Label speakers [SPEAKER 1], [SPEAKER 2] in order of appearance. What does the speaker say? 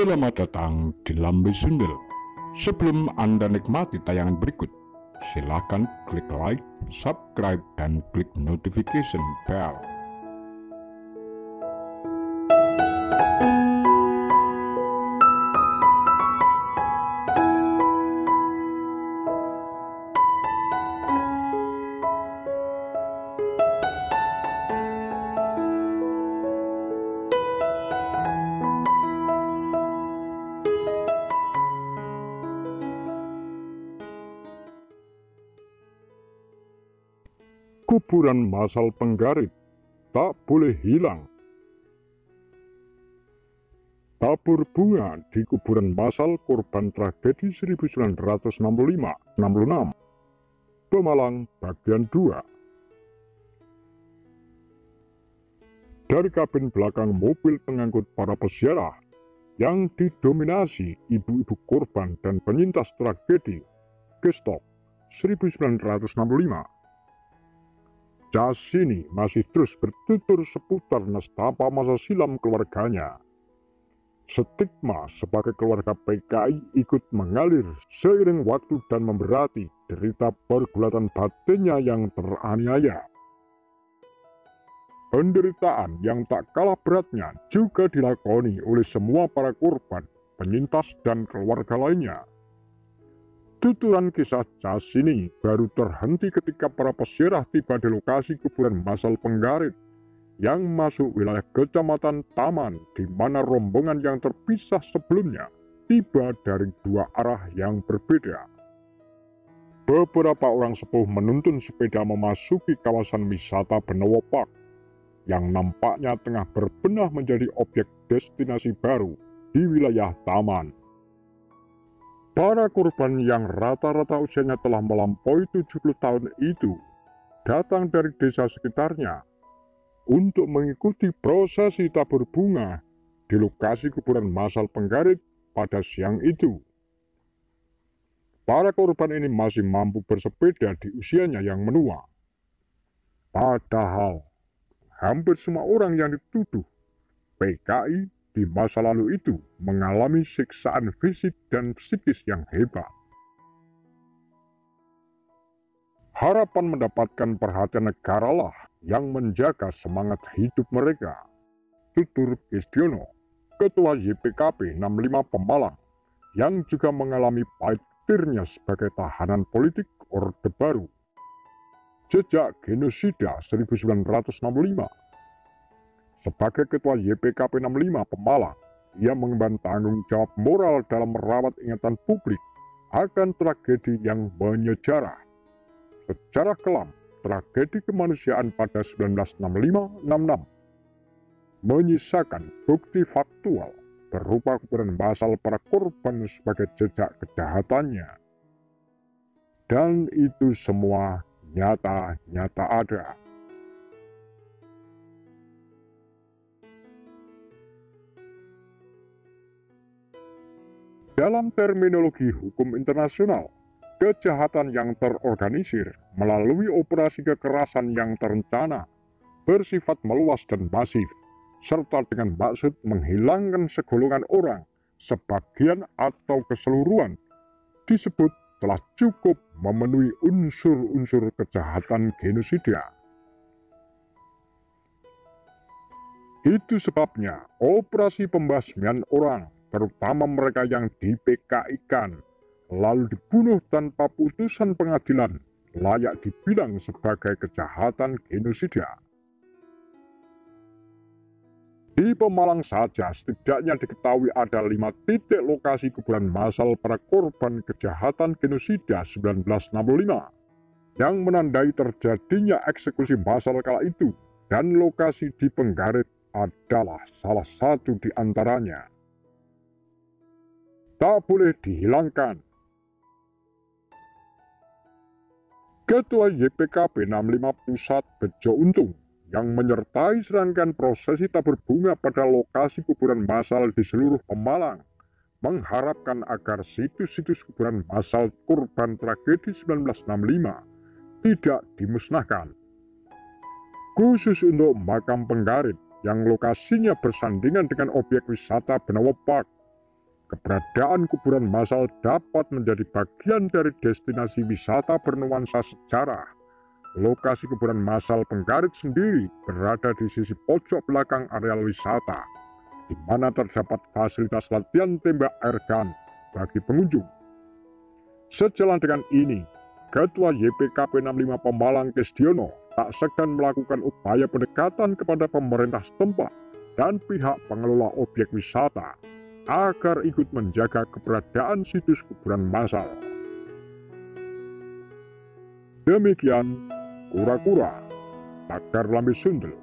[SPEAKER 1] Selamat datang di Lambe Sundel. Sebelum Anda nikmati tayangan berikut, silakan klik like, subscribe, dan klik notification bell. Kuburan massal Penggarit tak boleh hilang. Tabur bunga di kuburan massal korban tragedi 1965-66 Pemalang bagian 2. Dari kabin belakang mobil pengangkut para peziarah yang didominasi ibu-ibu korban dan penyintas tragedi Gestok 1965, Jasini masih terus bertutur seputar nestapa masa silam keluarganya. Stigma sebagai keluarga PKI ikut mengalir seiring waktu dan memberati derita pergulatan batinnya yang teraniaya. Penderitaan yang tak kalah beratnya juga dilakoni oleh semua para korban, penyintas, dan keluarga lainnya. Tuturan kisah Jasini baru terhenti ketika para peziarah tiba di lokasi kuburan massal Penggarit yang masuk wilayah Kecamatan Taman, di mana rombongan yang terpisah sebelumnya tiba dari dua arah yang berbeda. Beberapa orang sepuh menuntun sepeda memasuki kawasan wisata Benowo Park yang nampaknya tengah berbenah menjadi objek destinasi baru di wilayah Taman. Para korban yang rata-rata usianya telah melampaui 70 tahun itu datang dari desa sekitarnya untuk mengikuti prosesi tabur bunga di lokasi kuburan massal Penggarit pada siang itu. Para korban ini masih mampu bersepeda di usianya yang menua. Padahal hampir semua orang yang dituduh PKI di masa lalu itu mengalami siksaan fisik dan psikis yang hebat. Harapan mendapatkan perhatian negara lah yang menjaga semangat hidup mereka, tutur Gestiono, Ketua YPKP 65 Pemalang, yang juga mengalami pahit getirnya sebagai tahanan politik Orde Baru sejak genosida 1965. Sebagai Ketua YPKP 65 Pemalang, ia mengemban tanggung jawab moral dalam merawat ingatan publik akan tragedi yang menyejarah. Sejarah kelam tragedi kemanusiaan pada 1965-66 menyisakan bukti faktual berupa kuburan massal para korban sebagai jejak kejahatannya. Dan itu semua nyata-nyata ada. Dalam terminologi hukum internasional, kejahatan yang terorganisir melalui operasi kekerasan yang terencana, bersifat meluas dan masif, serta dengan maksud menghilangkan segolongan orang, sebagian atau keseluruhan, disebut telah cukup memenuhi unsur-unsur kejahatan genosida. Itu sebabnya operasi pembasmian orang, terutama mereka yang di-PKI-kan, lalu dibunuh tanpa putusan pengadilan, layak dibilang sebagai kejahatan genosida. Di Pemalang saja setidaknya diketahui ada 5 titik lokasi kuburan massal para korban kejahatan genosida 1965 yang menandai terjadinya eksekusi massal kala itu, dan lokasi di Penggarit adalah salah satu di antaranya. Tak boleh dihilangkan. Ketua YPKP 65 Pusat Bejo Untung yang menyertai serangkaian prosesi tabur bunga pada lokasi kuburan massal di seluruh Pemalang mengharapkan agar situs-situs kuburan massal korban tragedi 1965 tidak dimusnahkan. Khusus untuk makam Penggarit yang lokasinya bersandingan dengan objek wisata Benowo Park, keberadaan kuburan massal dapat menjadi bagian dari destinasi wisata bernuansa sejarah. Lokasi kuburan massal Penggarit sendiri berada di sisi pojok belakang areal wisata, di mana terdapat fasilitas latihan tembak air gun bagi pengunjung. Sejalan dengan ini, Ketua YPKP 65 Pemalang Kesdiono tak segan melakukan upaya pendekatan kepada pemerintah setempat dan pihak pengelola objek wisata agar ikut menjaga keberadaan situs kuburan massal. Demikian Kura-Kura, Pagar Lambe Sundel.